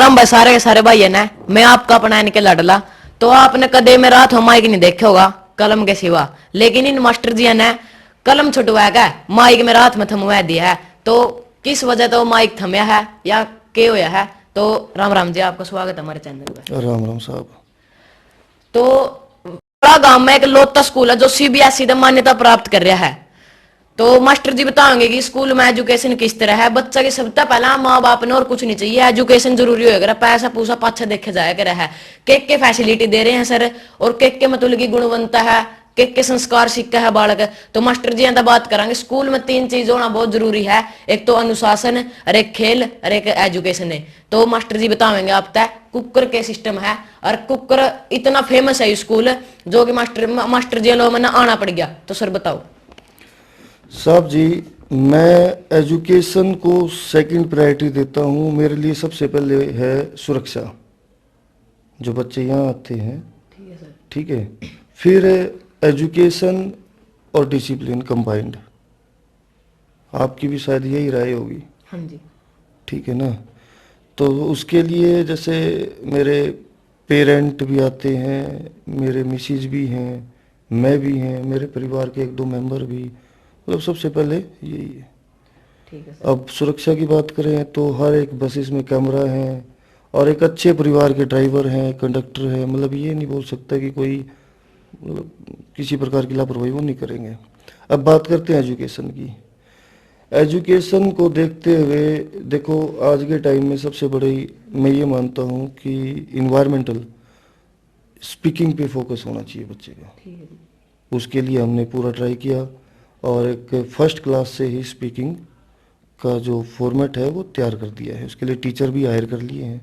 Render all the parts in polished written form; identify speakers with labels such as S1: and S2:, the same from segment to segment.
S1: राम भाई, सारे के सारे भाई है ना। मैं आपका अपना इनके लड़ला। तो आपने कदे में रात हो माइक नहीं देखे होगा कलम के सिवा, लेकिन इन मास्टर जी ने कलम छुटवाया क्या माइक में रात में थमवा दिया है। तो किस वजह से वो माइक थमया है या के होया है? तो राम राम जी, आपका स्वागत है हमारे चैनल पर।
S2: राम राम साहब।
S1: तो बड़ा गांव में एक लोता स्कूल है जो सीबीएसई से मान्यता प्राप्त कर रहा है। तो मास्टर जी बताएंगे कि स्कूल में एजुकेशन किस तरह है। बच्चा की सबसे पहला माँ बाप ने और कुछ नहीं चाहिए, एजुकेशन जरूरी होगा। पैसा पूसा पाछा देखे जाया कर है। के फैसिलिटी दे रहे हैं सर, और के मतलब की गुणवत्ता है, के संस्कार सीखा है बालक। तो मास्टर जी यहाँ बात करेंगे स्कूल में 3 चीज होना बहुत जरूरी है। एक तो अनुशासन, और एक खेल, और एक एजुकेशन है। तो मास्टर जी बताएंगे आप तय कुकर के सिस्टम है, और कुकर इतना फेमस है स्कूल जो कि मास्टर जी लोग मैंने आना पड़ गया। तो सर बताओ।
S2: साहब जी, मैं एजुकेशन को सेकंड प्रायोरिटी देता हूँ। मेरे लिए सबसे पहले है सुरक्षा, जो बच्चे यहाँ आते हैं।
S1: ठीक है सर।
S2: ठीक है, फिर एजुकेशन और डिसिप्लिन कंबाइंड। आपकी भी शायद यही राय होगी।
S1: हाँ जी।
S2: ठीक है ना। तो उसके लिए जैसे मेरे पेरेंट भी आते हैं, मेरे मिसिज भी हैं, मैं भी हैं, मेरे परिवार के 1-2 मेंबर भी, मतलब सबसे पहले यही है।
S1: ठीक है सर।
S2: अब सुरक्षा की बात करें तो हर एक बसेस में कैमरा है, और एक अच्छे परिवार के ड्राइवर हैं, कंडक्टर हैं। मतलब ये नहीं बोल सकता कि कोई मतलब किसी प्रकार की लापरवाही वो नहीं करेंगे। अब बात करते हैं एजुकेशन की। एजुकेशन को देखते हुए देखो, आज के टाइम में सबसे बड़ी मैं ये मानता हूँ कि इन्वायरमेंटल स्पीकिंग पे फोकस होना चाहिए बच्चे का।
S1: ठीक है।
S2: उसके लिए हमने पूरा ट्राई किया, और एक फर्स्ट क्लास से ही स्पीकिंग का जो फॉर्मेट है वो तैयार कर दिया है। उसके लिए टीचर भी हायर कर लिए हैं।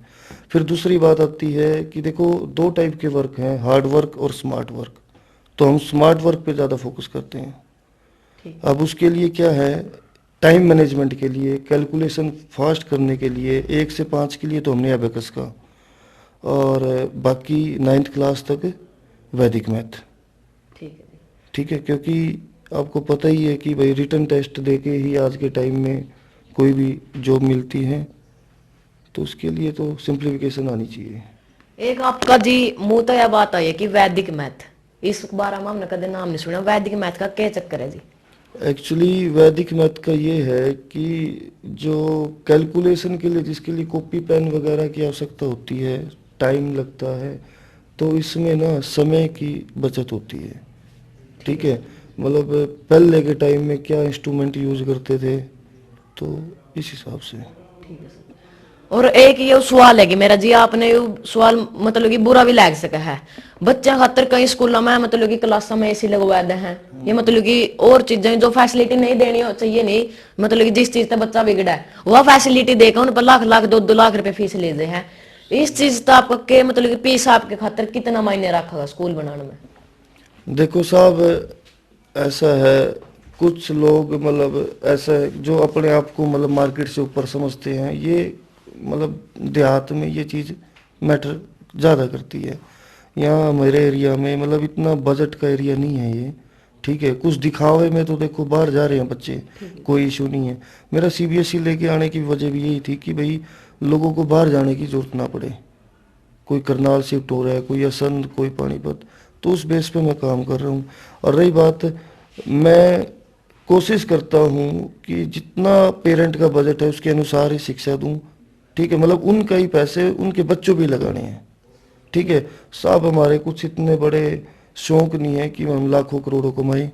S2: फिर दूसरी बात आती है कि देखो, 2 टाइप के वर्क हैं, हार्ड वर्क और स्मार्ट वर्क। तो हम स्मार्ट वर्क पे ज़्यादा फोकस करते हैं।
S1: ठीक।
S2: अब उसके लिए क्या है, टाइम मैनेजमेंट के लिए, कैलकुलेशन फास्ट करने के लिए 1 से 5 के लिए तो हमने अबेकस का, और बाकी 9th क्लास तक वैदिक मैथ।
S1: ठीक है।
S2: ठीक है, क्योंकि आपको पता ही है कि भाई रिटन टेस्ट देके ही आज के टाइम में कोई भी जॉब मिलती है। तो उसके लिए तो सिंप्लीफिकेशन आनी चाहिए।
S1: एक आपका जी मुंह तो यह बात आई है कि वैदिक मैथ, इस बारे में हमने कभी नाम नहीं सुना। वैदिक मैथ का क्या चक्कर है जी?
S2: एक्चुअली वैदिक मैथ का ये है कि जो कैलकुलेशन के लिए, जिसके लिए कॉपी पेन वगैरह की आवश्यकता होती है, टाइम लगता है, तो इसमें ना समय की बचत होती है। ठीक है, मतलब पहले के टाइम में क्या इंस्ट्रूमेंट यूज करते थे, तो इस हिसाब से।
S1: ठीक है सर। और एक ये सवाल है कि मेरा जी, आपने ये सवाल मतलब कि बुरा भी लग सका है। बच्चे खातर कई स्कूलों में मतलब कि क्लास में एसी लगवा दे हैं, ये मतलब कि और चीजें जो फैसिलिटी नहीं देनी हो चाहिए, नहीं मतलब कि जिस चीज से बच्चा बिगड़ा है वह फैसिलिटी देकर उन पर लाख लाख 2-2 लाख रुपए फीस ले दे हैं। इस चीज का आपका के मतलब कि फीस आपके खातर कितना मायने रखेगा स्कूल बनाने में?
S2: देखो साहब, ऐसा है, कुछ लोग मतलब ऐसा है जो अपने आप को मतलब मार्केट से ऊपर समझते हैं। ये मतलब देहात में ये चीज़ मैटर ज़्यादा करती है। यहाँ हमारे एरिया में मतलब इतना बजट का एरिया नहीं है ये। ठीक है, कुछ दिखावे में तो देखो बाहर जा रहे हैं बच्चे, कोई इशू नहीं है। मेरा सीबीएसई लेके आने की वजह भी यही थी कि भाई लोगों को बाहर जाने की जरूरत ना पड़े। कोई करनाल शिफ्ट हो रहा है, कोई असंध, कोई पानीपत, तो उस बेस पे मैं काम कर रहा हूँ। और रही बात, मैं कोशिश करता हूँ कि जितना पेरेंट का बजट है उसके अनुसार ही शिक्षा दूँ। ठीक है, मतलब उनका ही पैसे उनके बच्चों भी लगाने हैं। ठीक है साहब, हमारे कुछ इतने बड़े शौक नहीं है कि हम लाखों करोड़ों कमाएं।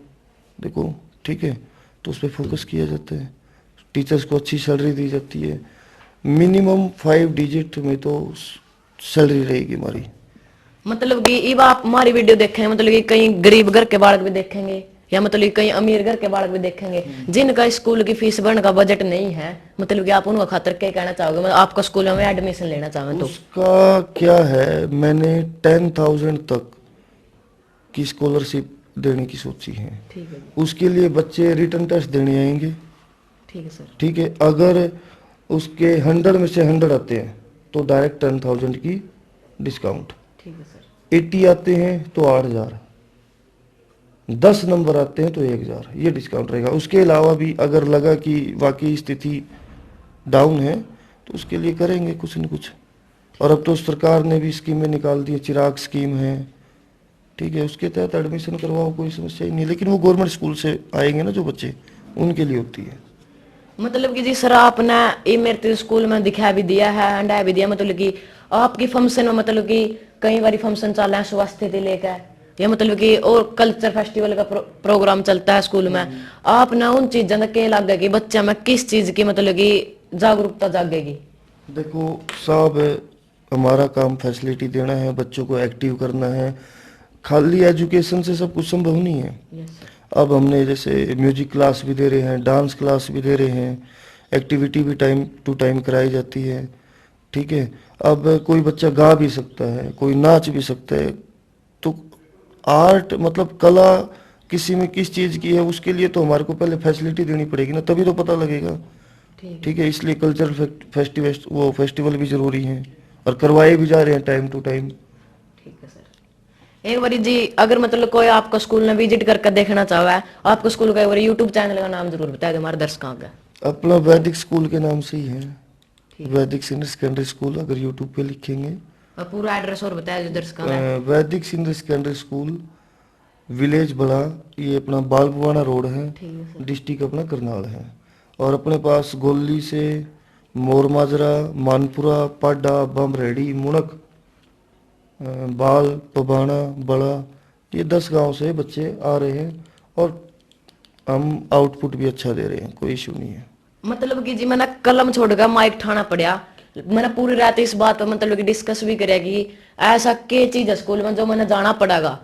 S2: देखो, ठीक है, तो उस पर फोकस किया जाता है। टीचर्स को अच्छी सैलरी दी जाती है, मिनिमम 5 डिजिट में तो सैलरी रहेगी हमारी।
S1: मतलब कि ये आप हमारी वीडियो देखेंगे मतलब कि कई गरीब घर के बालक भी देखेंगे, या मतलब कि कई अमीर घर के बालक भी देखेंगे जिनका स्कूल की फीस भरने का बजट नहीं है। मतलब कि आप उनका खातर क्या कहना चाहोगे? मतलब आपका स्कूल में एडमिशन लेना चाहें तो?
S2: उसका क्या है, मैंने 10,000 तक की स्कॉलरशिप देने की सोची है।
S1: ठीक है।
S2: उसके लिए बच्चे रिटन टेस्ट देने आएंगे।
S1: ठीक है सर।
S2: ठीक है, अगर उसके 100 में से 100 आते हैं तो डायरेक्ट 10,000 की डिस्काउंट।
S1: ठीक है सर।
S2: 80 आते हैं तो 8,000, 10 नंबर आते हैं तो 1,000, ये डिस्काउंट रहेगा। उसके अलावा भी अगर लगा कि वाकई स्थिति डाउन है तो उसके लिए करेंगे कुछ न कुछ। और अब तो सरकार ने भी स्कीमें निकाल दी है, चिराग स्कीम है, ठीक है, उसके तहत एडमिशन करवाओ, कोई समस्या ही नहीं, लेकिन वो गवर्नमेंट स्कूल से आएंगे ना जो बच्चे, उनके लिए होती है।
S1: मतलब कि जी सर आपने ये मेरे तो स्कूल में दिखा भी दिया है अंडा भी दिया, मतलब कि आपकी फंक्शन में मतलब कि कई बार फंक्शन चल रहा है स्वास्थ्य से लेकर, या मतलब कि और कल्चर फेस्टिवल का प्रोग्राम चलता है स्कूल में, आप ना उन चीजों का क्या लगे कि बच्चे में किस चीज की मतलब कि जागरूकता जागेगी?
S2: देखो साहब, हमारा काम फैसिलिटी देना है, बच्चों को एक्टिव करना है, खाली एजुकेशन से सब कुछ संभव नहीं है।
S1: Yes sir.
S2: अब हमने जैसे म्यूजिक क्लास भी दे रहे हैं, डांस क्लास भी दे रहे हैं, एक्टिविटी भी टाइम टू टाइम कराई जाती है, ठीक है। अब कोई बच्चा गा भी सकता है, कोई नाच भी सकता है, तो आर्ट मतलब कला किसी में किस चीज़ की है, उसके लिए तो हमारे को पहले फैसिलिटी देनी पड़ेगी ना, तभी तो पता लगेगा,
S1: ठीक
S2: ठीक है। इसलिए कल्चरल फेस्टिवल वो फेस्टिवल भी जरूरी हैं और करवाए भी जा रहे हैं टाइम टू टाइम।
S1: ठीक है सर। एक बारी जी अगर मतलब कोई आपका स्कूल में विजिट करके देखना चाहे, आपको स्कूल का एक बारी यूट्यूब चैनल का नाम जरूर बता दो हमारे दर्शकों का।
S2: अपना वैदिक स्कूल के नाम से ही है,
S1: ठीक।
S2: वैदिक सीनियर सेकेंडरी स्कूल, अगर यूट्यूब पे लिखेंगे।
S1: और पूरा एड्रेस और बताया जो दर्शकों का।
S2: वैदिक सीनियर सेकेंडरी स्कूल, विलेज बड़ा, ये अपना बालपुआना रोड है,
S1: ठीक है सर।
S2: डिस्ट्रिक्ट अपना करनाल है। और अपने पास गोली से मोरमाजरा, मानपुरा, पाडा, बमरेडी, मुणक, बाल, पबाना, बड़ा, ये 10 गांव से बच्चे आ रहे हैं और हम आउटपुट भी अच्छा दे रहे हैं, कोई इशू नहीं है।
S1: मतलब कि जी मैंने कलम छोड़कर माइक ठाना पड़ा, मैंने पूरी रात इस बात पर मतलब कि डिस्कस भी करा कि ऐसा क्या चीज है स्कूल में जो मैंने जाना पड़ेगा।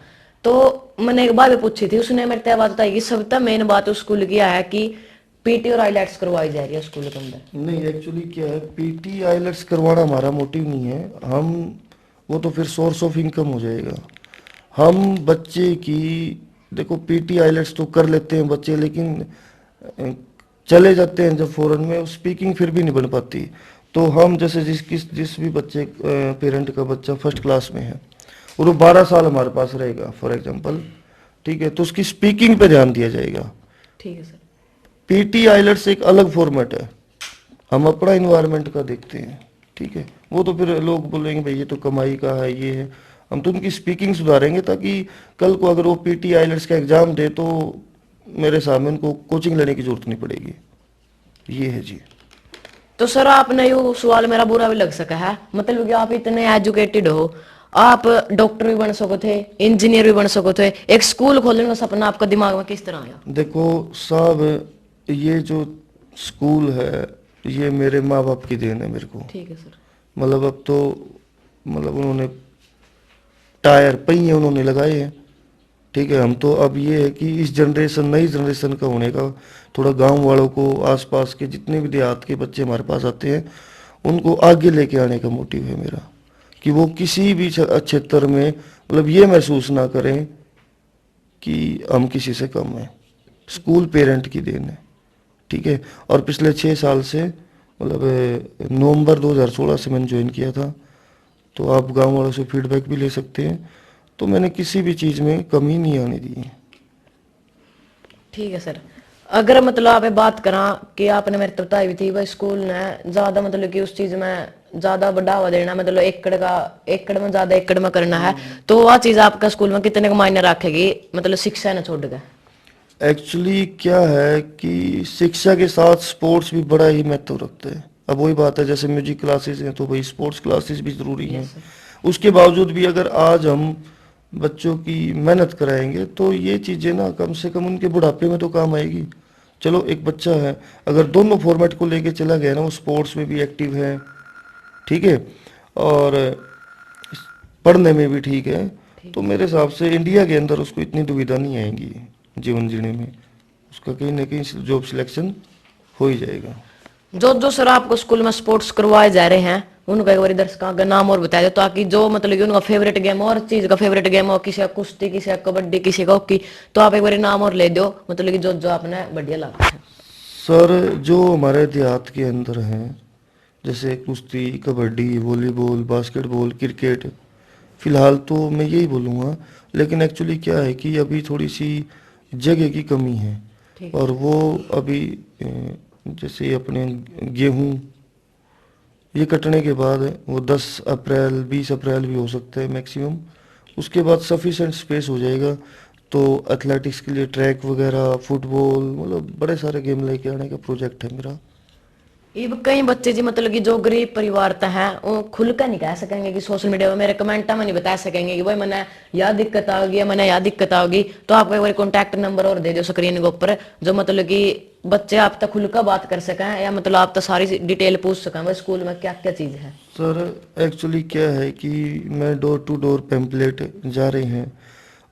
S1: तो मैंने एक बात भी पूछी थी, उसने मेरे से बात बताई कि सबसे मेन बात उस स्कूल की है कि पीटी और आईलेट्स करवाई जा रही है स्कूल के अंदर।
S2: नहीं, एक्चुअली क्या है, पीटी आइलेट्स करवाना हमारा मोटिव नहीं है, हम वो तो फिर सोर्स ऑफ इनकम हो जाएगा। हम बच्चे की, देखो पीटी आइलेट्स तो कर लेते हैं बच्चे, लेकिन चले जाते हैं जब फॉरेन में, स्पीकिंग फिर भी नहीं बन पाती। तो हम जैसे जिस भी बच्चे पेरेंट का बच्चा फर्स्ट क्लास में है और वो 12 साल हमारे पास रहेगा फॉर एग्जांपल, ठीक है, तो उसकी स्पीकिंग पे ध्यान दिया जाएगा।
S1: ठीक है सर।
S2: पीटी आइलेट्स एक अलग फॉर्मेट है, हम अपना इन्वायरमेंट का देखते हैं, ठीक है। वो तो फिर लोग बोलेंगे भाई ये तो कमाई का है, ये है, हम तो उनकी स्पीकिंग सुधारेंगे ताकि कल को अगर वो पीटी आइलेट्स का एग्जाम दे तो मेरे हिसाब में उनको कोचिंग लेने की जरूरत नहीं पड़ेगी, ये है जी।
S1: तो सर आपने यो सवाल मेरा बुरा भी लग सका है, मतलब कि आप इतने एजुकेटेड हो, आप डॉक्टर भी बन सको थे, इंजीनियर भी बन सको थे, एक स्कूल खोलने का सपना आपका दिमाग में किस तरह आया?
S2: देखो साहब, ये जो स्कूल है ये मेरे माँ बाप की देन है मेरे को।
S1: ठीक है सर।
S2: मतलब अब तो मतलब उन्होंने टायर पहिए उन्होंने लगाए हैं, ठीक है। हम तो अब ये है कि इस जनरेशन, नई जनरेशन का होने का, थोड़ा गांव वालों को, आसपास के जितने भी देहात के बच्चे हमारे पास आते हैं उनको आगे लेके आने का मोटिव है मेरा, कि वो किसी भी क्षेत्र में मतलब ये महसूस ना करें कि हम किसी से कम हैं। स्कूल पेरेंट की देन है, ठीक है। और पिछले 6 साल से मतलब नवंबर 2016 से मैंने ज्वाइन किया था, तो आप गांव वालों से फीडबैक भी ले सकते हैं, तो मैंने किसी भी चीज़ में कमी नहीं आने दी।
S1: ठीक है सर। अगर मतलब आप बात करा कि आपने मेरे को बताई भी थी भाई स्कूल ने ज्यादा मतलब कि उस चीज में ज्यादा बढ़ावा देना, मतलब एकड़ में ज्यादा एकड़ में करना है, तो वह चीज आपका स्कूल में कितने का मायने रखेगी, मतलब शिक्षा ने छोड़ के?
S2: एक्चुअली क्या है कि शिक्षा के साथ स्पोर्ट्स भी बड़ा ही महत्व रखते हैं। अब वही बात है, जैसे म्यूजिक क्लासेस हैं तो भाई स्पोर्ट्स क्लासेस भी ज़रूरी हैं। उसके बावजूद भी अगर आज हम बच्चों की मेहनत कराएंगे तो ये चीज़ें ना कम से कम उनके बुढ़ापे में तो काम आएगी। चलो एक बच्चा है, अगर दोनों फॉर्मेट को लेके चला गया ना, वो स्पोर्ट्स में भी एक्टिव है, ठीक है, और पढ़ने में भी ठीक है, तो मेरे हिसाब से इंडिया के अंदर उसको इतनी दुविधा नहीं आएगी जीवन जीने में, उसका कहीं ना कहीं जॉब सिलेक्शन हो ही जाएगा।
S1: जो जो सर आपको स्कूल में स्पोर्ट्स करवाए जा रहे हैं उनका एक बार दर्शकों का नाम और बता दो, ताकि जो मतलब कि उनका फेवरेट गेम और चीज का फेवरेट गेम हो, किसी का कुश्ती, किसी का कबड्डी, किसी का हॉकी, तो आप एक बार नाम और ले दो, मतलब कि जो जो आपने बढ़िया लगा है।
S2: सर जो हमारे देहात के अंदर हैं, जैसे कुश्ती, कबड्डी, वॉलीबॉल, बास्केटबॉल, क्रिकेट, फिलहाल तो मैं यही बोलूँगा, लेकिन एक्चुअली क्या है कि अभी थोड़ी सी जगह की कमी है,
S1: ठीक।
S2: और वो अभी जैसे अपने गेहूँ ये कटने के बाद वो 10 अप्रैल 20 अप्रैल भी हो सकता है मैक्सिमम। उसके बाद सफिशेंट स्पेस हो जाएगा, तो एथलेटिक्स के लिए ट्रैक वगैरह, फुटबॉल, मतलब बड़े सारे गेम लेके आने का प्रोजेक्ट है मेरा।
S1: ये कई बच्चे जी मतलब कि जो गरीब परिवार तक हैं वो खुलकर नहीं कह सकेंगे कि सोशल मीडिया में मेरे कमेंट में नहीं बता सकेंगे कि भाई मैंने यह दिक्कत आ गई, मैंने यह दिक्कत आ गई। तो आप एक बार कॉन्टैक्ट नंबर और दे दो स्क्रीन के ऊपर, जो मतलब कि बच्चे आप तक खुलकर बात कर सकें, या मतलब आप तक सारी डिटेल पूछ सकें भाई स्कूल में क्या क्या चीज है।
S2: सर एक्चुअली क्या है कि मैं डोर टू डोर पैम्पलेट जा रहे हैं,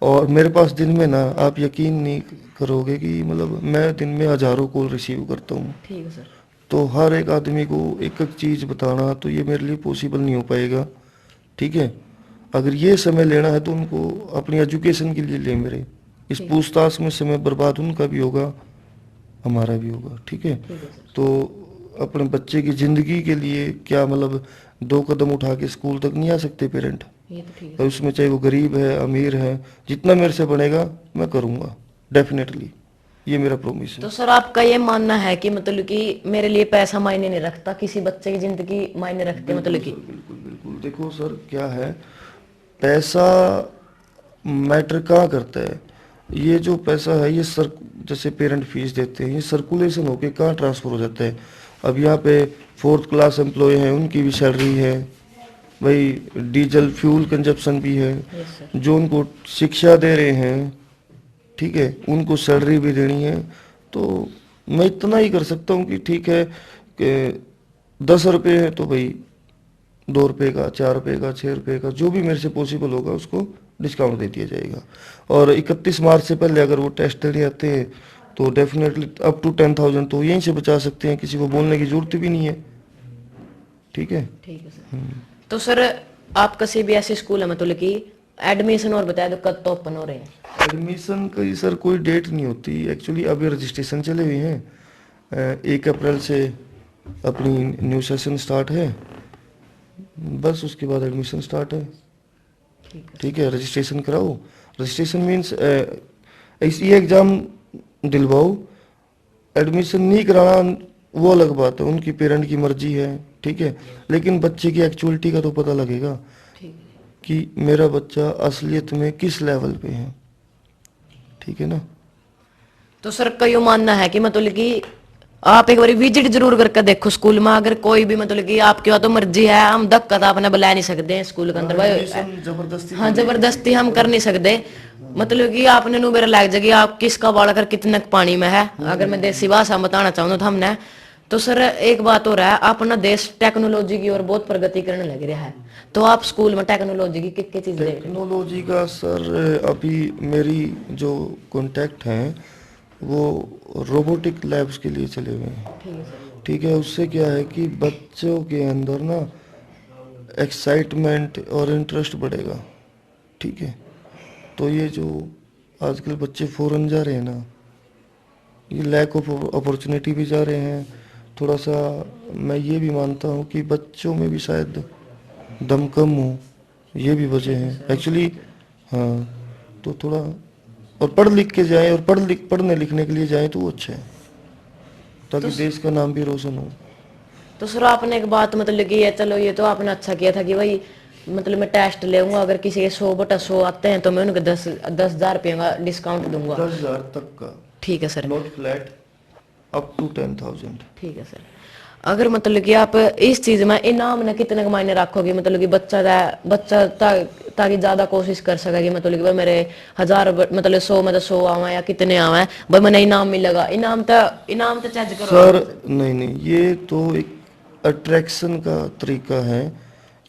S2: और मेरे पास दिन में ना, आप यकीन नहीं करोगे कि मतलब मैं दिन में हजारों कॉल रिसीव करता हूँ।
S1: ठीक है सर।
S2: तो हर एक आदमी को एक एक चीज़ बताना तो ये मेरे लिए पॉसिबल नहीं हो पाएगा। ठीक है, अगर ये समय लेना है तो उनको अपनी एजुकेशन के लिए ले मेरे। इस
S1: ठीक
S2: पूछताछ में समय बर्बाद उनका भी होगा, हमारा भी होगा। ठीक है,
S1: ठीक है सर।
S2: तो अपने बच्चे की ज़िंदगी के लिए क्या मतलब 2 कदम उठा के स्कूल तक नहीं आ सकते पेरेंट?
S1: ये तो ठीक है
S2: और
S1: सर।
S2: उसमें चाहे वो गरीब है अमीर है, जितना मेरे से बनेगा मैं करूँगा डेफिनेटली, ये मेरा प्रॉमिस
S1: तो
S2: है।
S1: सर आपका ये मानना है कि मतलब कि मेरे लिए पैसा मायने नहीं रखता, किसी बच्चे की जिंदगी मायने रखते
S2: बिल्कुल
S1: मतलब कि।
S2: सर, बिल्कुल बिल्कुल। देखो सर क्या है, पैसा मैटर कहाँ करता है? ये जो पैसा है ये सर, जैसे पेरेंट फीस देते हैं, ये सर्कुलेशन होके कहाँ ट्रांसफर हो जाता है? अब यहाँ पे 4th क्लास एम्प्लॉय हैं, उनकी भी सैलरी है भाई, डीजल फ्यूल कंजप्शन भी है,
S1: यस सर।
S2: जो उनको शिक्षा दे रहे हैं, ठीक है, उनको सैलरी भी देनी है। तो मैं इतना ही कर सकता हूँ कि ठीक है कि 10 रुपये है तो भाई 2 रुपये का, 4 रुपये का, 6 रुपये का, जो भी मेरे से पॉसिबल होगा उसको डिस्काउंट दे दिया जाएगा। और 31 मार्च से पहले अगर वो टेस्ट देने आते हैं तो डेफिनेटली अप टू 10,000 तो यहीं से बचा सकते हैं, किसी को बोलने की जरूरत भी नहीं है। ठीक है।
S1: ठीक है सर। तो सर आपका सीबीएसई स्कूल है मतलब कि एडमिशन और बताया तो कब तो ओपन हो रहे हैं।
S2: एडमिशन की सर कोई डेट नहीं होती एक्चुअली, अभी रजिस्ट्रेशन चले हुए हैं। 1 अप्रैल से अपनी न्यू सेशन स्टार्ट है, बस उसके बाद एडमिशन स्टार्ट है।
S1: ठीक है।
S2: ठीक है, रजिस्ट्रेशन कराओ। रजिस्ट्रेशन मीन्स ये एग्ज़ाम दिलवाओ, एडमिशन नहीं कराना वो अलग बात है, उनकी पेरेंट की मर्जी है। ठीक है, लेकिन बच्चे की एक्चुअलिटी का तो पता लगेगा
S1: ठीक है।
S2: कि मेरा बच्चा असलियत में किस लेवल पे है। ठीक है ना।
S1: तो सर का यो मानना है कि मतलब कि आप एक बार विजिट जरूर करके देखो स्कूल में, अगर कोई भी मतलब कि आपकी बात तो मर्जी है, हम धक्का तो आपने बुला नहीं सकते हैं स्कूल के अंदर भाई।
S2: एडमिशन जबरदस्ती
S1: हाँ जबरदस्ती हम कर नहीं सकते। मतलब कि आपने नु मेरा लग जाएगी आप किसका बाड़ा कर कितने पानी में है, अगर मैं देसी भाषा में बताना चाहूँ तो हमने। तो सर एक बात हो रहा है, अपना देश टेक्नोलॉजी की ओर बहुत प्रगति करने लग रहा है, तो आप स्कूल में टेक्नोलॉजी की कितनी चीज दे रहे हैं।
S2: टेक्नोलॉजी का सर अभी मेरी जो कॉन्टैक्ट हैं वो रोबोटिक लैब्स के लिए चले हुए हैं।
S1: ठीक है सर।
S2: ठीक है, उससे क्या है कि बच्चों के अंदर ना एक्साइटमेंट और इंटरेस्ट बढ़ेगा। ठीक है, तो ये जो आजकल बच्चे फॉरेन जा रहे हैं ना, ये लैक ऑफ अपॉर्चुनिटी भी जा रहे हैं थोड़ा सा। मैं ये भी मानता हूँ कि बच्चों में भी शायद दम कम हो, ये भी वजह है एक्चुअली। हाँ, तो थोड़ा और पढ़ लिख के जाएं, और पढ़ने लिखने के लिए जाएं तो वो अच्छा है, ताकि देश का नाम भी रोशन हो।
S1: तो सर आपने एक बात मतलब कि ये चलो ये तो आपने अच्छा किया था कि भाई मतलब मैं टेस्ट लेऊंगा, अगर किसी के 100/100 आते हैं तो मैं उनको 10,000 रुपये का डिस्काउंट दूंगा।
S2: 10,000 तक का,
S1: ठीक है sir.
S2: Not flat, up to 10,000।
S1: ठीक है सर। अगर मतलब कि आप इस चीज में इनाम ने कितने का मायने रखोगे, मतलब कि ताकि ज्यादा कोशिश कर सके कि मतलब कि भाई मेरे 1000 मतलब 100 में तो 100 आवा या कितने आवा है भाई मैंने इनाम मिलेगा, इनाम तो चेंज करो
S2: सर नहीं नहीं, ये तो एक अट्रैक्शन का तरीका है।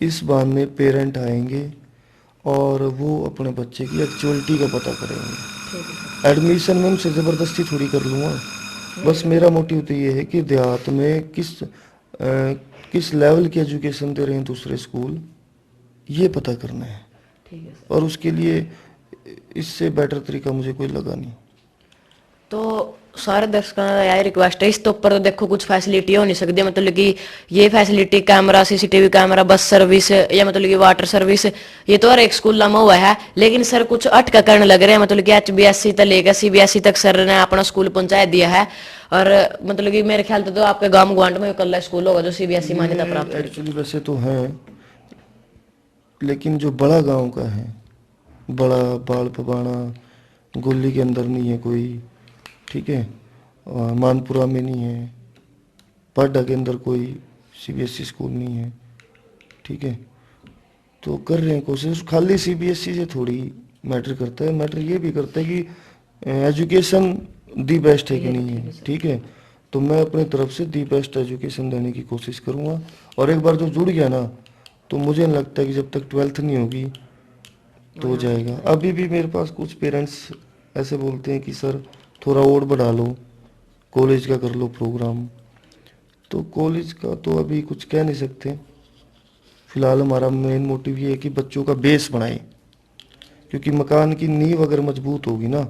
S2: इस बहाने पेरेंट आएंगे और वो अपने बच्चे की एक्चुअलिटी का पता करेंगे। एडमिशन में उनसे ज़बरदस्ती थोड़ी कर लूँगा, बस मेरा मोटिव तो ये है कि देहात में किस लेवल की एजुकेशन दे रहे हैं दूसरे स्कूल, ये पता करना है।
S1: ठीक है सर।
S2: और उसके लिए इससे बेटर तरीका मुझे कोई लगा नहीं।
S1: तो सारे दर्शकों का यही रिक्वेस्ट है, इस तो ऊपर तो देखो कुछ फैसिलिटी हो नहीं सकती, मतलब कि ये facility camera, CCTV camera, bus service या मतलब कि वाटर सर्विस, ये तो हर एक स्कूल में हुआ है। लेकिन सर कुछ अटका करने लग रहे हैं, मतलब कि HBSC तक लेकर CBSE तक सर ने अपना स्कूल पहुंचा दिया है। और मतलब कि मेरे ख्याल तो आपके गांव ग्वांड में कल स्कूल होगा जो CBSE मान्यता प्राप्त है।
S2: एक्चुअली वैसे तो है, लेकिन जो बड़ा गांव का है, बड़ा बाल पबाना गोली के अंदर नहीं है कोई, ठीक है, मानपुरा में नहीं है, पाडा के अंदर कोई CBSE स्कूल नहीं है, ठीक है। तो कर रहे हैं कोशिश, खाली CBSE से थोड़ी मैटर करता है, मैटर ये भी करता है कि एजुकेशन दी बेस्ट है कि नहीं है, ठीक है। तो मैं अपने तरफ से दी बेस्ट एजुकेशन देने की कोशिश करूँगा। और एक बार जो जुड़ गया ना, तो मुझे नहीं लगता कि जब तक 12th नहीं होगी तो हो जाएगा। अभी भी मेरे पास कुछ पेरेंट्स ऐसे बोलते हैं कि सर थोड़ा और बढ़ा लो, कॉलेज का कर लो प्रोग्राम। तो कॉलेज का तो अभी कुछ कह नहीं सकते, फिलहाल हमारा मेन मोटिव ये है कि बच्चों का बेस बनाए, क्योंकि मकान की नींव अगर मजबूत होगी ना,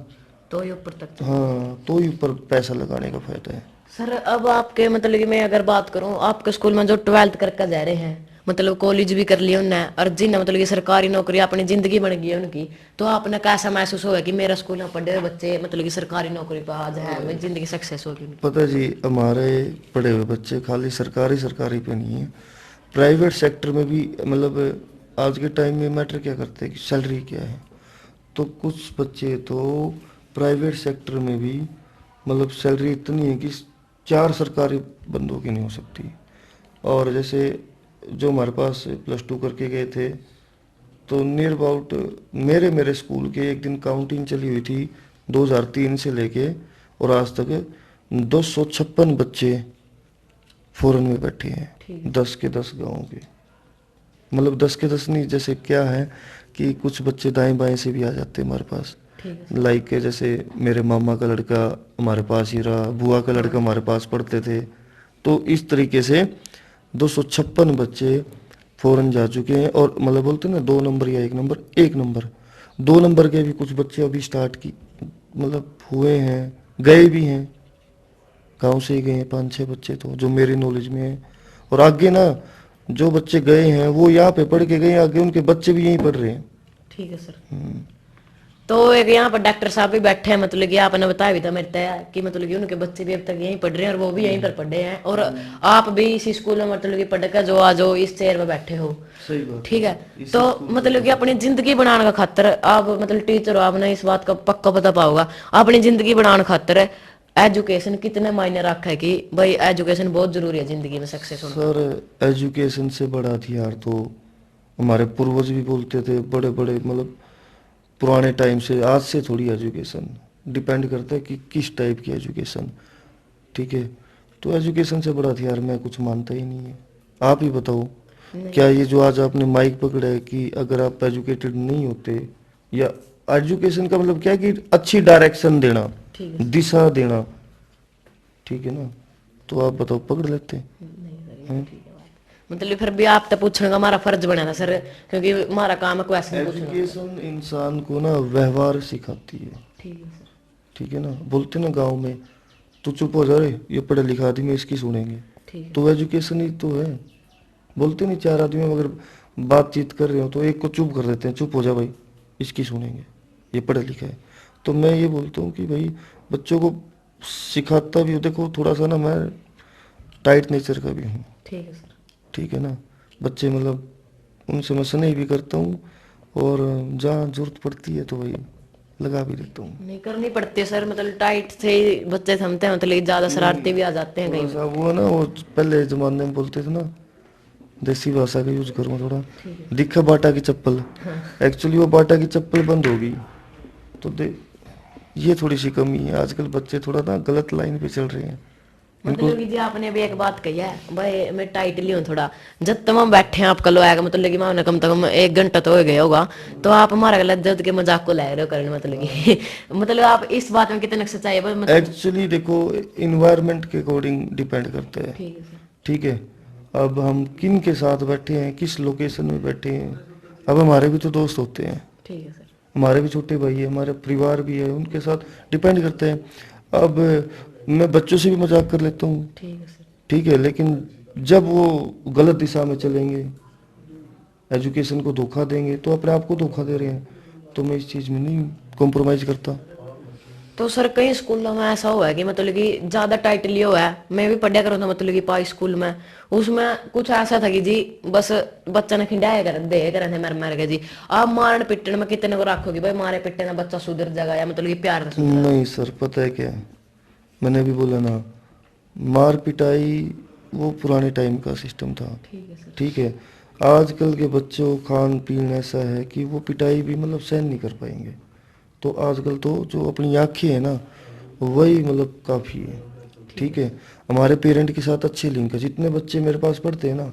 S1: तो ये ऊपर तक।
S2: हाँ, तो ही ऊपर पैसा लगाने का फायदा है।
S1: सर अब आपके मतलब कि मैं अगर बात करूं, आपके स्कूल में जो 12th करके जा रहे हैं, मतलब कॉलेज भी कर लिया उनने, और जिन मतलब कि सरकारी नौकरी अपनी जिंदगी बन गई है उनकी, तो आपने कैसा महसूस होगा कि मेरा स्कूल में पढ़े हुए बच्चे मतलब कि सरकारी नौकरी पर आज है, मेरी जिंदगी सक्सेस होगी उनकी?
S2: पता है जी, हमारे पढ़े हुए बच्चे खाली सरकारी पे नहीं है, प्राइवेट सेक्टर में भी, मतलब आज के टाइम में मैटर क्या करते हैं कि सैलरी क्या है। तो कुछ बच्चे तो प्राइवेट सेक्टर में भी, मतलब सैलरी इतनी है कि 4 सरकारी बंदों की नहीं हो सकती। और जैसे जो हमारे पास +2 करके गए थे, तो नियर अबाउट मेरे स्कूल के एक दिन काउंटिंग चली हुई थी 2003 से लेके और आज तक 256 बच्चे फॉरेन में बैठे हैं, 10 के 10 गाँव के। मतलब 10 के 10 नहीं, जैसे क्या है कि कुछ बच्चे दाएं बाएं से भी आ जाते हैं हमारे पास। लाइक जैसे मेरे मामा का लड़का हमारे पास ही रहा, बुआ का लड़का हमारे पास पढ़ते थे। तो इस तरीके से 256 बच्चे फॉरेन जा चुके हैं। और मतलब बोलते हैं ना 2 नंबर या 1 नंबर, 1 नंबर 2 नंबर के भी कुछ बच्चे अभी स्टार्ट की, मतलब हुए हैं, गए भी हैं, गांव से ही गए हैं 5-6 बच्चे तो जो मेरी नॉलेज में है। और आगे ना जो बच्चे गए हैं वो यहाँ पे पढ़ के गए, आगे उनके बच्चे भी यहीं पढ़ रहे हैं।
S1: ठीक है सर। तो एक यहाँ पर डॉक्टर साहब भी बैठे हैं, मतलब कि आपने बताया भी था मेरे तय कि मतलब कि उनके बच्चे भी अब तक यहीं पढ़ रहे हैं और वो भी यहीं पर पढ़े हैं, और आप भी इसी स्कूल में मतलब कि पढ़ कर जो आज हो इस चेयर में बैठे हो।
S2: सही बात।
S1: ठीक है, तो मतलब कि अपनी जिंदगी बनाने का खातर आप मतलब टीचर हो, आपने इस बात का पक्का पता पाओगा, अपनी जिंदगी बनाने खातर एजुकेशन कितने मायने रखा है कि भाई एजुकेशन बहुत जरूरी है जिंदगी में सक्सेस होना?
S2: सर एजुकेशन से बड़ा हथियार तो हमारे पूर्वज भी बोलते थे, बड़े बड़े मतलब पुराने टाइम से, आज से थोड़ी एजुकेशन डिपेंड करता है कि किस टाइप की एजुकेशन, ठीक है। तो एजुकेशन से बड़ा हथियार मैं कुछ मानता ही नहीं है। आप ही बताओ, क्या ये जो आज आपने माइक पकड़ा है कि अगर आप एजुकेटेड नहीं होते, या एजुकेशन का मतलब क्या है कि अच्छी डायरेक्शन देना, दिशा देना, ठीक है ना, तो आप बताओ पकड़ लेते हैं?
S1: मतलब फिर भी आप तो पूछने का हमारा फर्ज बना था सर, क्योंकि हमारा काम है क्वेश्चन पूछना।
S2: एजुकेशन इंसान को ना व्यवहार सिखाती है,
S1: ठीक है सर।
S2: ठीक है ना। बोलते ना गांव में, तू चुप हो जा रे, ये पढ़े लिखा आदमी इसकी सुनेंगे,
S1: ठीक
S2: तो एजुकेशन ही तो है। बोलते नहीं, 4 आदमी अगर बातचीत कर रहे हो तो एक को चुप कर देते हैं, चुप हो जा भाई इसकी सुनेंगे, ये पढ़ा लिखा है। तो मैं ये बोलता हूँ कि भाई बच्चों को सिखाता भी हूँ। देखो थोड़ा सा ना मैं टाइट नेचर का भी हूँ,
S1: ठीक है सर।
S2: ठीक है ना। बच्चे मतलब उनसे मैं स्नेह भी करता हूँ, और जहाँ जरूरत पड़ती है तो भाई लगा भी देता हूँ।
S1: नहीं करनी पड़ती है सर, मतलब टाइट से ही बच्चे थमते हैं, मतलब ज्यादा शरारती भी आ जाते हैं
S2: थोड़ा
S1: कहीं।
S2: सा वो ना, वो पहले जमाने में बोलते थे ना, देसी भाषा का यूज करूँगा थोड़ा, दिखा बाटा की चप्पल, एक्चुअली वो बाटा की चप्पल बंद होगी। तो ये थोड़ी सी कमी है, आजकल बच्चे थोड़ा ना गलत लाइन पे चल रहे हैं।
S1: मतलब कि जी आपने अभी एक बात कही है भाई, मैं टाइटली हूँ थोड़ा, जब तक हम बैठे हैं आप कल आएगा, मतलब कि मैं कम से कम 1 घंटा तो हो गया होगा, तो आप हमारा गलत जब के मजाक को ले रहे हो करने, मतलब कि मतलब आप इस बात में कितने सच्चाई है मतलब?
S2: एक्चुअली देखो, इन्वायरमेंट के अकॉर्डिंग डिपेंड करता है,
S1: ठीक है सर।
S2: ठीक है। अब हम किन के साथ बैठे हैं, किस लोकेशन में बैठे हैं। अब हमारे भी तो दोस्त होते हैं,
S1: ठीक है सर।
S2: हमारे भी छोटे भाई है, हमारे परिवार भी है, उनके साथ डिपेंड करते हैं। अब मैं बच्चों से भी मजाक कर लेता हूँ,
S1: ठीक है सर।
S2: ठीक है, लेकिन जब वो गलत दिशा में चलेंगे, एजुकेशन को धोखा देंगे, तो अपने आप को धोखा दे रहे हैं। तो मैं इस चीज़ में नहीं कॉम्प्रोमाइज़ करता।
S1: तो सर कई स्कूलों में ऐसा हुआ है कि मतलब कि ज्यादा टाइटली हुआ है, मैं भी पढ़ा करूँ था मतलब कि पाई स्कूल में, उसमें कुछ ऐसा था कि जी बस बच्चा ने खिंडाया कर दे कर मर मर के जी, आप मारन पिटन में कितने को रखोगे भाई, मारे पिटने में बच्चा सुधर जाएगा या मतलब कि प्यार से सुधर।
S2: नहीं सर, पता है क्या है, मैंने भी बोला ना, मार पिटाई वो पुराने टाइम का सिस्टम था,
S1: ठीक है सर।
S2: ठीक है। आजकल के बच्चों खान पीन ऐसा है कि वो पिटाई भी मतलब सहन नहीं कर पाएंगे। तो आजकल तो जो अपनी आँखें हैं ना, वही मतलब काफ़ी है, ठीक है। हमारे पेरेंट के साथ अच्छे लिंक है, जितने बच्चे मेरे पास पढ़ते हैं ना,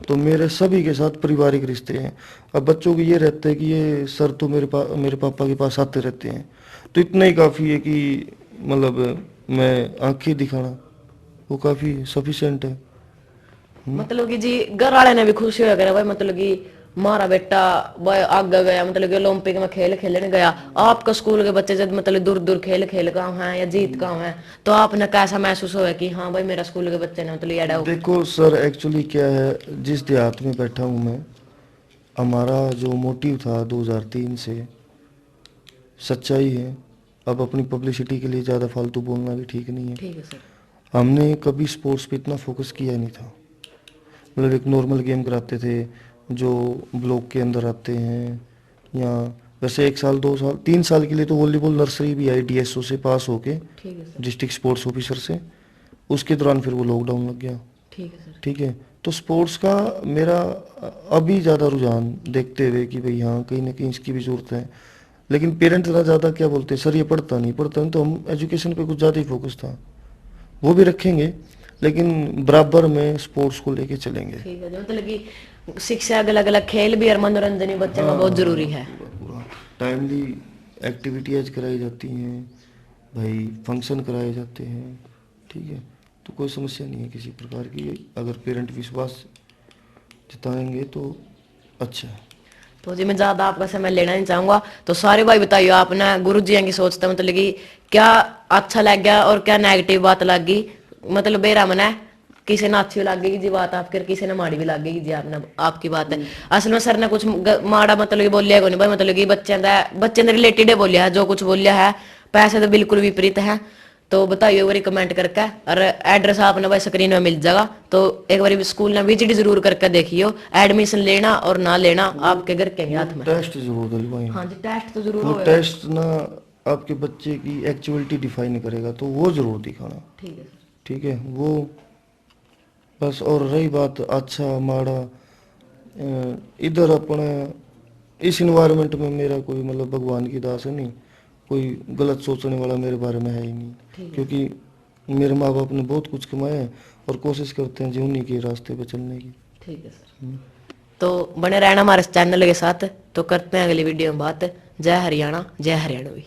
S2: तो मेरे सभी के साथ पारिवारिक रिश्ते हैं। अब बच्चों को ये रहता है कि ये सर तो मेरे पापा के पास आते रहते हैं, तो इतना ही काफ़ी है कि मतलब मैं आंखें दिखाना वो काफ़ी सफिशेंट है।
S1: मतलब कि जी घर वाले ने भी खुशी हो गया भाई, मतलब कि मारा बेटा भाई आगे गया, मतलब कि ओलंपिक में खेल खेलने गया। आपका स्कूल के बच्चे जब मतलब दूर दूर खेल खेल का है या जीत का है, तो आपने कैसा महसूस हुआ कि हाँ भाई मेरा स्कूल के बच्चे ने मतलब एडा।
S2: देखो सर, एक्चुअली क्या है, जिस देहात में बैठा हूँ मैं, हमारा जो मोटिव था 2003 से सच्चाई है। अब अपनी पब्लिसिटी के लिए ज़्यादा फालतू बोलना भी ठीक नहीं है।
S1: ठीक है सर।
S2: हमने कभी स्पोर्ट्स पे इतना फोकस किया नहीं था। मतलब एक नॉर्मल गेम कराते थे जो ब्लॉक के अंदर आते हैं, या वैसे 1 साल 2 साल 3 साल के लिए तो वॉलीबॉल नर्सरी भी आई डीएसओ से पास होके,
S1: ठीक है सर।
S2: डिस्ट्रिक्ट स्पोर्ट्स ऑफिसर से। उसके दौरान फिर वो लॉकडाउन लग गया,
S1: ठीक है सर।
S2: ठीक है। तो स्पोर्ट्स का मेरा अभी ज़्यादा रुझान देखते हुए कि भाई हाँ, कहीं ना कहीं इसकी भी ज़रूरत है। लेकिन पेरेंट्स ना ज़्यादा क्या बोलते हैं, सर ये पढ़ता नहीं, तो हम एजुकेशन पे कुछ ज़्यादा ही फोकस था। वो भी रखेंगे, लेकिन बराबर में स्पोर्ट्स को लेके चलेंगे।
S1: ठीक है, जो मतलब कि शिक्षा अलग अलग खेल भी और मनोरंजन भी बच्चे में बहुत जरूरी है।
S2: पूरा पूरा टाइमली एक्टिविटीज कराई जाती हैं भाई, फंक्शन कराए जाते हैं, ठीक है। तो कोई समस्या नहीं है किसी प्रकार की, अगर पेरेंट विश्वास जताएंगे तो अच्छा है।
S1: तो जी मैं ज्यादा आपका समय लेना नहीं चाहूंगा, तो सारे भाई बताइए आपने गुरु जी की सोचता मतलब कि क्या अच्छा लग गया और क्या नेगेटिव बात लगी, मतलब बेरा मना है, किसी ने अच्छी लगेगी जी बात आपके, किसी ने माड़ी भी लगेगी जी आपने आपकी बात है। असल में सर ने कुछ माड़ा मतलब कि बोलिया को नहीं भाई, मतलब कि बच्चे ने रिलेटेड है बोलिया है, जो कुछ बोलिया है पैसे तो बिल्कुल विपरीत है। तो बताइए एक बार कमेंट करके, और एड्रेस आपने भाई स्क्रीन में मिल जाएगा, तो एक बार स्कूल में विजिट जरूर करके देखियो। एडमिशन लेना और ना लेना आपके घर के हाथ में।
S2: टेस्ट जरूर दिलवाएं।
S1: हाँ जी टेस्ट तो जरूर
S2: वो
S1: होगा।
S2: टेस्ट ना आपके बच्चे की एक्चुअलिटी डिफाइन करेगा, तो वो जरूर दिखाना,
S1: ठीक है सर।
S2: ठीक है। वो बस, और रही बात अच्छा माड़ा, इधर अपने इस इन्वायरमेंट में मेरा कोई मतलब भगवान की दास है नहीं, कोई गलत सोचने वाला मेरे बारे में है ही नहीं।
S1: ठीक है।
S2: क्योंकि मेरे माँ बाप ने बहुत कुछ कमाया है और कोशिश करते हैं जो उन्हीं के रास्ते पे चलने की।
S1: ठीक है सर। तो बने रहना हमारे चैनल के साथ, तो करते हैं अगली वीडियो में बात। जय हरियाणा, जय हरियाणवी।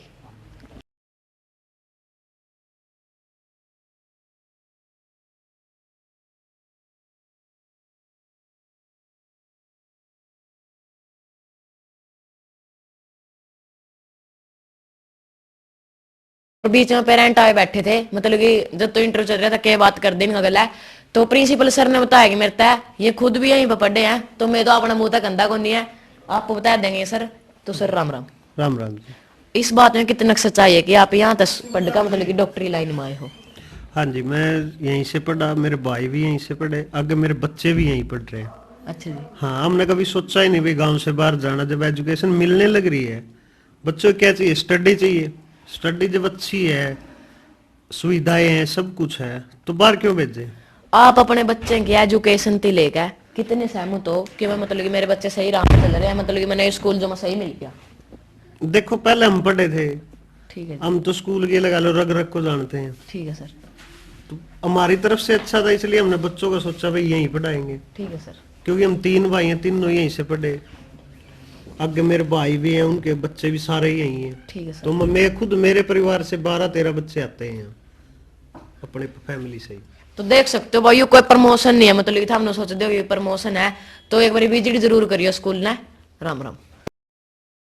S1: और बीच में पेरेंट आए बैठे थे, मतलब कि जब तो इंटरव्यू चल रहा था क्या बात कर देंगे अगला है, तो प्रिंसिपल सर ने बताया कि मेरे तय ये खुद भी यहीं पर पढ़े हैं, तो मैं तो अपना मुंह तक अंधा कौन है, आपको बता देंगे सर। तो सर राम राम।
S3: राम राम जी।
S1: इस बात में कितना सच्चाई है कि आप यहाँ तक पढ़ का मतलब कि डॉक्टरी लाइन में आए हो।
S3: हाँ जी, मैं यहीं से पढ़ा, मेरे भाई भी यहीं से पढ़े, आगे मेरे बच्चे भी यहीं पढ़ रहे हैं।
S1: अच्छा जी।
S3: हाँ, हमने कभी सोचा ही नहीं भाई गांव से बाहर जाना। जब एजुकेशन मिलने लग रही है, बच्चों को क्या चाहिए, स्टडी चाहिए। स्टडी जब अच्छी है, सुविधाएं हैं, सब कुछ है, तो बाहर क्यों भेजे।
S1: आप अपने बच्चे की एजुकेशन ती लेकर कितने सहमत हो कि मैं मतलब कि मेरे बच्चे सही राह में चल रहे हैं, मतलब कि मैंने स्कूल जो मैं सही मिल गया।
S3: देखो पहले हम पढ़े थे,
S1: ठीक है।
S3: हम तो स्कूल के लगा लो रग रग को जानते हैं,
S1: ठीक है सर।
S3: तो हमारी तरफ से अच्छा था, इसलिए हमने बच्चों को सोचा भाई यहीं पढ़ाएंगे।
S1: ठीक है सर।
S3: क्योंकि हम 3 भाई हैं, तीनों यहीं से पढ़े। आगे मेरे भाई भी हैं, उनके बच्चे भी सारे यहीं हैं।
S1: ठीक है सर।
S3: तो मैं खुद मेरे परिवार से 12-13 बच्चे आते हैं यहाँ, अपने फैमिली से ही।
S1: तो देख सकते हो भाई, ये कोई प्रमोशन नहीं है, मतलब कि हमने सोच दो ये प्रमोशन है, तो एक बार विजिट जरूर करियो स्कूल ने। राम राम।